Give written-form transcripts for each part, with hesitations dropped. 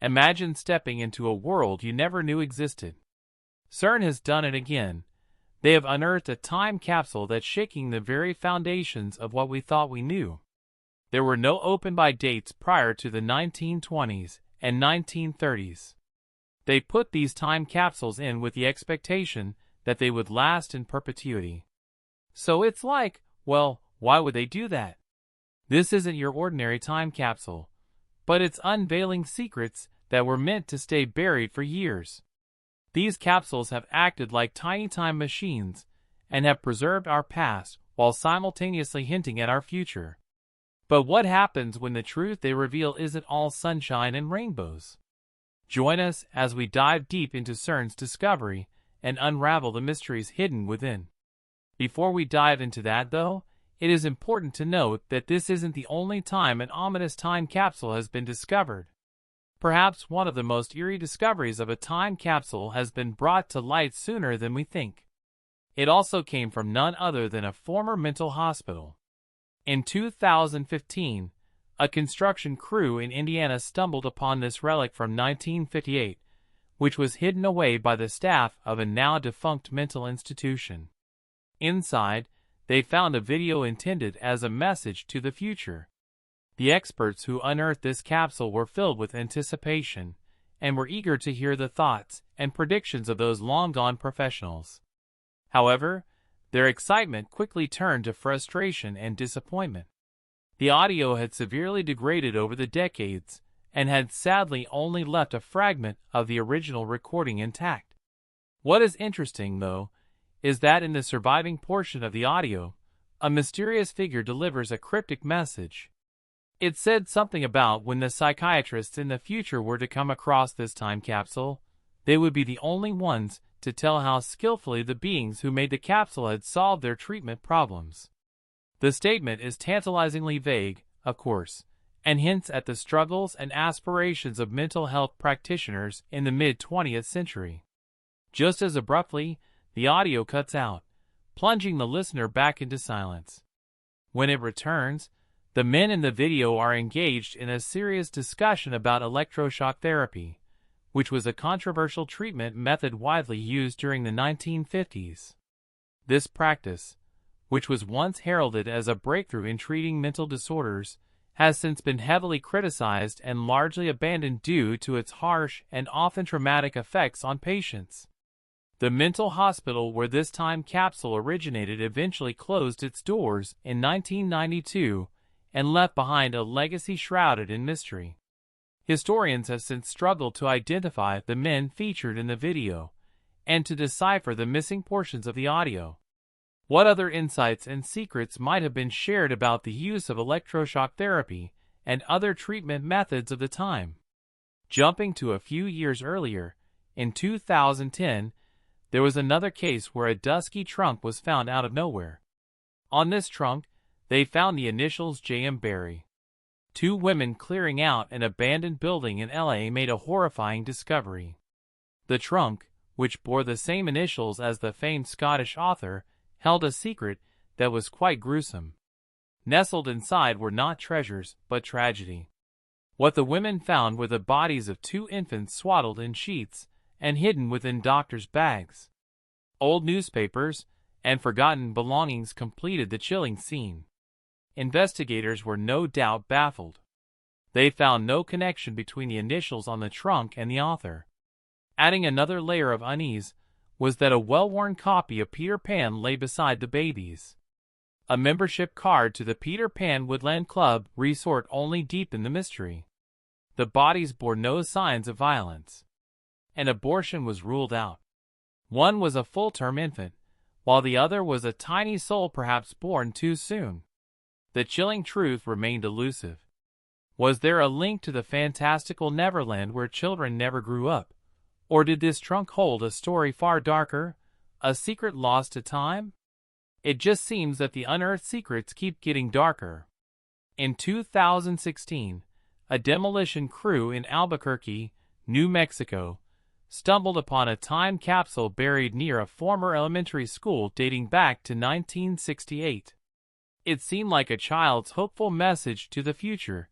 Imagine stepping into a world you never knew existed. CERN has done it again. They have unearthed a time capsule that's shaking the very foundations of what we thought we knew. There were no open-by dates prior to the 1920s and 1930s. They put these time capsules in with the expectation that they would last in perpetuity. So it's like, well, why would they do that? This isn't your ordinary time capsule, but it's unveiling secrets that were meant to stay buried for years. These capsules have acted like tiny time machines and have preserved our past while simultaneously hinting at our future. But what happens when the truth they reveal isn't all sunshine and rainbows? Join us as we dive deep into CERN's discovery and unravel the mysteries hidden within. Before we dive into that, though, it is important to note that this isn't the only time an ominous time capsule has been discovered. Perhaps one of the most eerie discoveries of a time capsule has been brought to light sooner than we think. It also came from none other than a former mental hospital. In 2015, a construction crew in Indiana stumbled upon this relic from 1958, which was hidden away by the staff of a now-defunct mental institution. Inside, they found a video intended as a message to the future. The experts who unearthed this capsule were filled with anticipation and were eager to hear the thoughts and predictions of those long-gone professionals. However, their excitement quickly turned to frustration and disappointment. The audio had severely degraded over the decades and had sadly only left a fragment of the original recording intact. What is interesting, though, is that in the surviving portion of the audio, a mysterious figure delivers a cryptic message. It said something about when the psychiatrists in the future were to come across this time capsule, they would be the only ones to tell how skillfully the beings who made the capsule had solved their treatment problems. The statement is tantalizingly vague, of course, and hints at the struggles and aspirations of mental health practitioners in the mid-20th century. Just as abruptly, the audio cuts out, plunging the listener back into silence. When it returns, the men in the video are engaged in a serious discussion about electroshock therapy, which was a controversial treatment method widely used during the 1950s. This practice, which was once heralded as a breakthrough in treating mental disorders, has since been heavily criticized and largely abandoned due to its harsh and often traumatic effects on patients. The mental hospital where this time capsule originated eventually closed its doors in 1992 and left behind a legacy shrouded in mystery. Historians have since struggled to identify the men featured in the video and to decipher the missing portions of the audio. What other insights and secrets might have been shared about the use of electroshock therapy and other treatment methods of the time? Jumping to a few years earlier, in 2010, there was another case where a dusky trunk was found out of nowhere. On this trunk, they found the initials J.M. Barrie. Two women clearing out an abandoned building in LA made a horrifying discovery. The trunk, which bore the same initials as the famed Scottish author, held a secret that was quite gruesome. Nestled inside were not treasures, but tragedy. What the women found were the bodies of two infants swaddled in sheets and hidden within doctors' bags. Old newspapers and forgotten belongings completed the chilling scene. Investigators were no doubt baffled. They found no connection between the initials on the trunk and the author. Adding another layer of unease was that a well-worn copy of Peter Pan lay beside the babies. A membership card to the Peter Pan Woodland Club resort only deepened the mystery. The bodies bore no signs of violence. An abortion was ruled out. One was a full-term infant, while the other was a tiny soul perhaps born too soon. The chilling truth remained elusive. Was there a link to the fantastical Neverland where children never grew up? Or did this trunk hold a story far darker, a secret lost to time? It just seems that the unearthed secrets keep getting darker. In 2016, a demolition crew in Albuquerque, New Mexico, stumbled upon a time capsule buried near a former elementary school dating back to 1968. It seemed like a child's hopeful message to the future,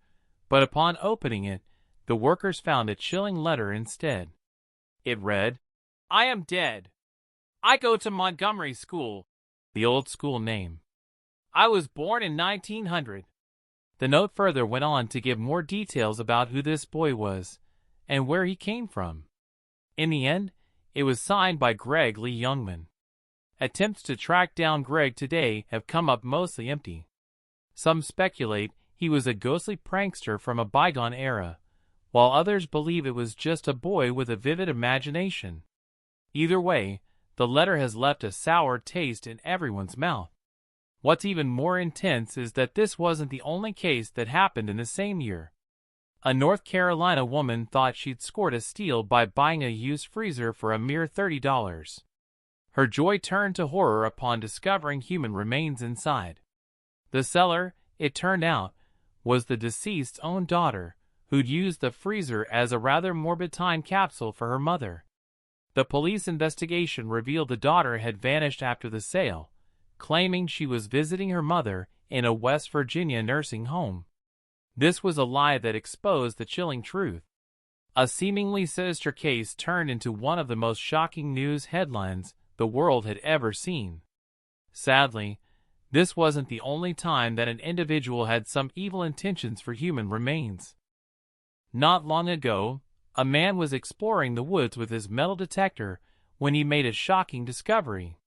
but upon opening it, the workers found a chilling letter instead. It read, "I am dead. I go to Montgomery School," the old school name. "I was born in 1900. The note further went on to give more details about who this boy was and where he came from. In the end, it was signed by Greg Lee Youngman. Attempts to track down Greg today have come up mostly empty. Some speculate he was a ghostly prankster from a bygone era, while others believe it was just a boy with a vivid imagination. Either way, the letter has left a sour taste in everyone's mouth. What's even more intense is that this wasn't the only case that happened in the same year. A North Carolina woman thought she'd scored a steal by buying a used freezer for a mere $30. Her joy turned to horror upon discovering human remains inside. The seller, it turned out, was the deceased's own daughter, who'd used the freezer as a rather morbid time capsule for her mother. The police investigation revealed the daughter had vanished after the sale, claiming she was visiting her mother in a West Virginia nursing home. This was a lie that exposed the chilling truth. A seemingly sinister case turned into one of the most shocking news headlines the world had ever seen. Sadly, this wasn't the only time that an individual had some evil intentions for human remains. Not long ago, a man was exploring the woods with his metal detector when he made a shocking discovery.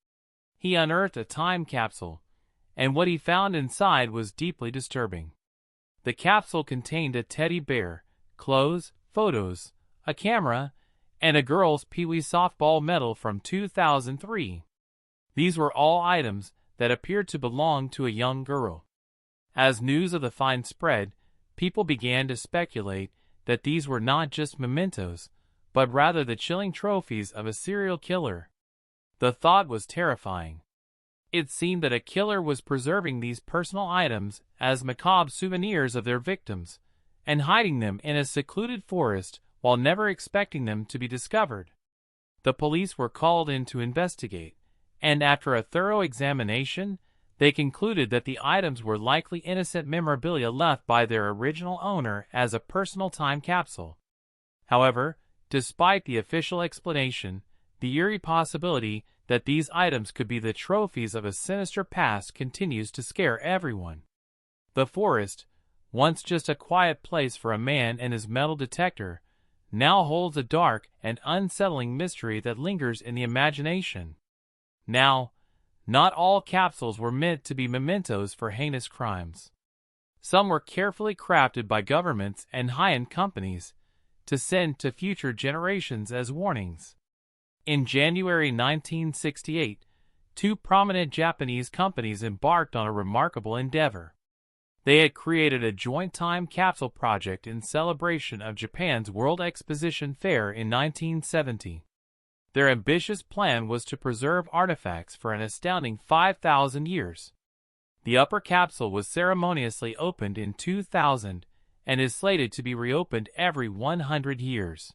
He unearthed a time capsule, and what he found inside was deeply disturbing. The capsule contained a teddy bear, clothes, photos, a camera, and a girl's Pee-wee softball medal from 2003. These were all items that appeared to belong to a young girl. As news of the find spread, people began to speculate that these were not just mementos, but rather the chilling trophies of a serial killer. The thought was terrifying. It seemed that a killer was preserving these personal items as macabre souvenirs of their victims, and hiding them in a secluded forest while never expecting them to be discovered. The police were called in to investigate, and after a thorough examination, they concluded that the items were likely innocent memorabilia left by their original owner as a personal time capsule. However, despite the official explanation, the eerie possibility that these items could be the trophies of a sinister past continues to scare everyone. The forest, once just a quiet place for a man and his metal detector, now holds a dark and unsettling mystery that lingers in the imagination. Now, not all capsules were meant to be mementos for heinous crimes. Some were carefully crafted by governments and high-end companies to send to future generations as warnings. In January 1968, two prominent Japanese companies embarked on a remarkable endeavor. They had created a joint time capsule project in celebration of Japan's World Exposition Fair in 1970. Their ambitious plan was to preserve artifacts for an astounding 5,000 years. The upper capsule was ceremoniously opened in 2000 and is slated to be reopened every 100 years.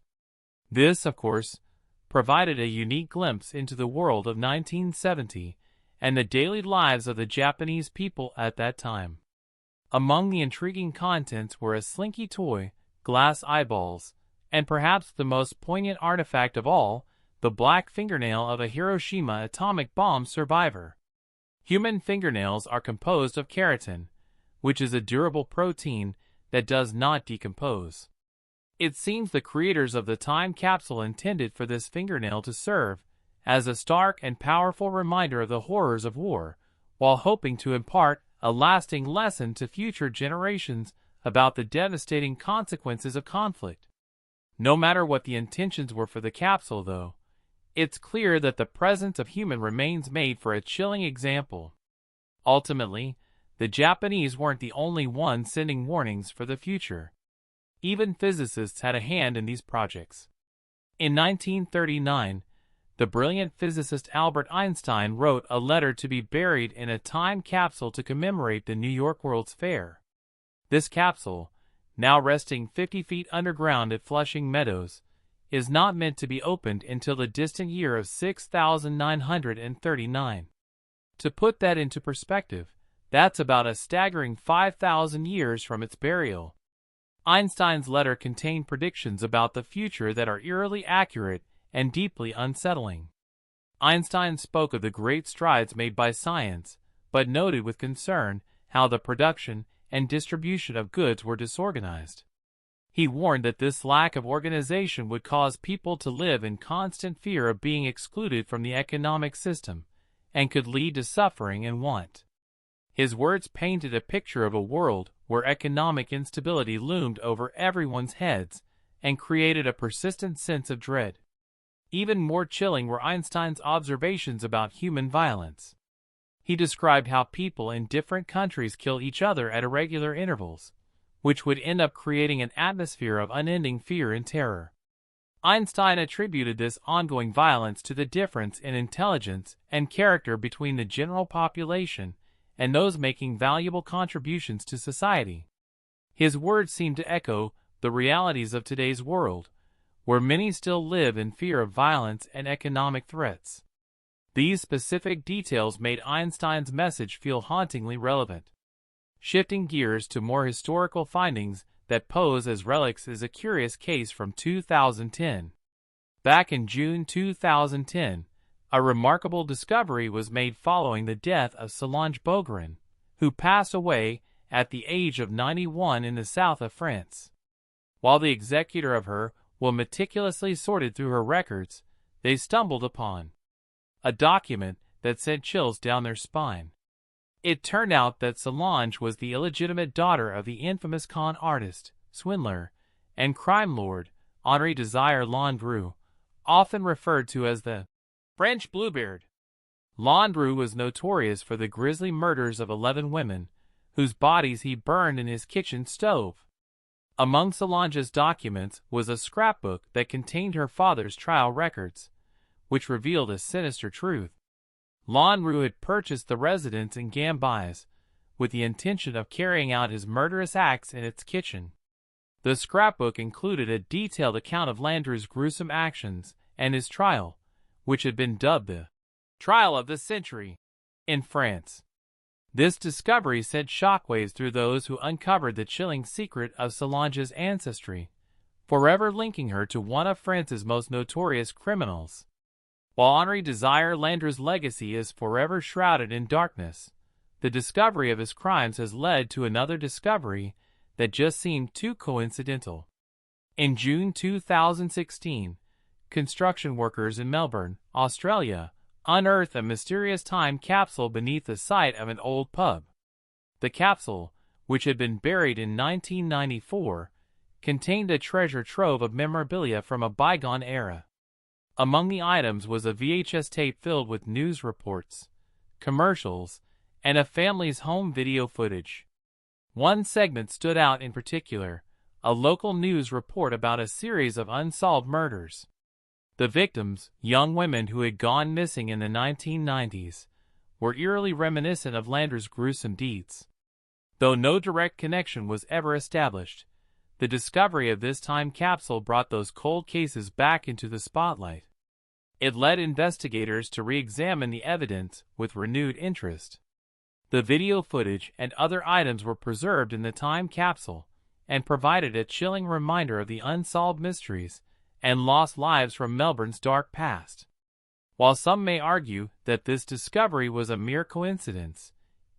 This, of course, provided a unique glimpse into the world of 1970 and the daily lives of the Japanese people at that time. Among the intriguing contents were a slinky toy, glass eyeballs, and perhaps the most poignant artifact of all, the black fingernail of a Hiroshima atomic bomb survivor. Human fingernails are composed of keratin, which is a durable protein that does not decompose. It seems the creators of the time capsule intended for this fingernail to serve as a stark and powerful reminder of the horrors of war, while hoping to impart a lasting lesson to future generations about the devastating consequences of conflict. No matter what the intentions were for the capsule, though, it's clear that the presence of human remains made for a chilling example. Ultimately, the Japanese weren't the only ones sending warnings for the future. Even physicists had a hand in these projects. In 1939, the brilliant physicist Albert Einstein wrote a letter to be buried in a time capsule to commemorate the New York World's Fair. This capsule, now resting 50 feet underground at Flushing Meadows, is not meant to be opened until the distant year of 6939. To put that into perspective, that's about a staggering 5,000 years from its burial. Einstein's letter contained predictions about the future that are eerily accurate and deeply unsettling. Einstein spoke of the great strides made by science, but noted with concern how the production and distribution of goods were disorganized. He warned that this lack of organization would cause people to live in constant fear of being excluded from the economic system, and could lead to suffering and want. His words painted a picture of a world where economic instability loomed over everyone's heads and created a persistent sense of dread. Even more chilling were Einstein's observations about human violence. He described how people in different countries kill each other at irregular intervals, which would end up creating an atmosphere of unending fear and terror. Einstein attributed this ongoing violence to the difference in intelligence and character between the general population and those making valuable contributions to society. His words seem to echo the realities of today's world, where many still live in fear of violence and economic threats. These specific details made Einstein's message feel hauntingly relevant. Shifting gears to more historical findings that pose as relics is a curious case from 2010. Back in June 2010, a remarkable discovery was made following the death of Solange Beaugrain, who passed away at the age of 91 in the south of France. While the executor of her will meticulously sorted through her records, they stumbled upon a document that sent chills down their spine. It turned out that Solange was the illegitimate daughter of the infamous con artist, swindler, and crime lord Henri Désiré Landru, often referred to as the French Bluebeard. Landru was notorious for the grisly murders of 11 women, whose bodies he burned in his kitchen stove. Among Solange's documents was a scrapbook that contained her father's trial records, which revealed a sinister truth. Landru had purchased the residence in Gambais with the intention of carrying out his murderous acts in its kitchen. The scrapbook included a detailed account of Landru's gruesome actions and his trial, which had been dubbed the trial of the century in France. This discovery sent shockwaves through those who uncovered the chilling secret of Solange's ancestry, forever linking her to one of France's most notorious criminals. While Henri Désiré Landru's legacy is forever shrouded in darkness, the discovery of his crimes has led to another discovery that just seemed too coincidental. In June 2016, construction workers in Melbourne, Australia, unearthed a mysterious time capsule beneath the site of an old pub. The capsule, which had been buried in 1994, contained a treasure trove of memorabilia from a bygone era. Among the items was a VHS tape filled with news reports, commercials, and a family's home video footage. One segment stood out in particular, a local news report about a series of unsolved murders. The victims, young women who had gone missing in the 1990s, were eerily reminiscent of Landru's gruesome deeds. Though no direct connection was ever established, the discovery of this time capsule brought those cold cases back into the spotlight. It led investigators to re-examine the evidence with renewed interest. The video footage and other items were preserved in the time capsule and provided a chilling reminder of the unsolved mysteries and lost lives from Melbourne's dark past. While some may argue that this discovery was a mere coincidence,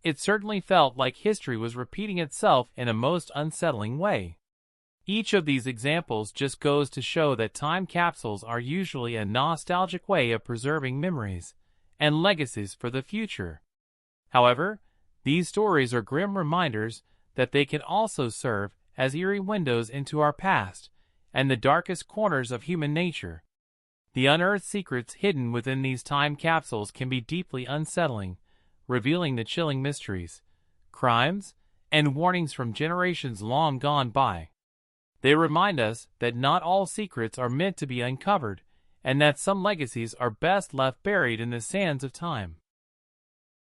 it certainly felt like history was repeating itself in a most unsettling way. Each of these examples just goes to show that time capsules are usually a nostalgic way of preserving memories and legacies for the future. However, these stories are grim reminders that they can also serve as eerie windows into our past and the darkest corners of human nature. The unearthed secrets hidden within these time capsules can be deeply unsettling, revealing the chilling mysteries, crimes, and warnings from generations long gone by. They remind us that not all secrets are meant to be uncovered, and that some legacies are best left buried in the sands of time.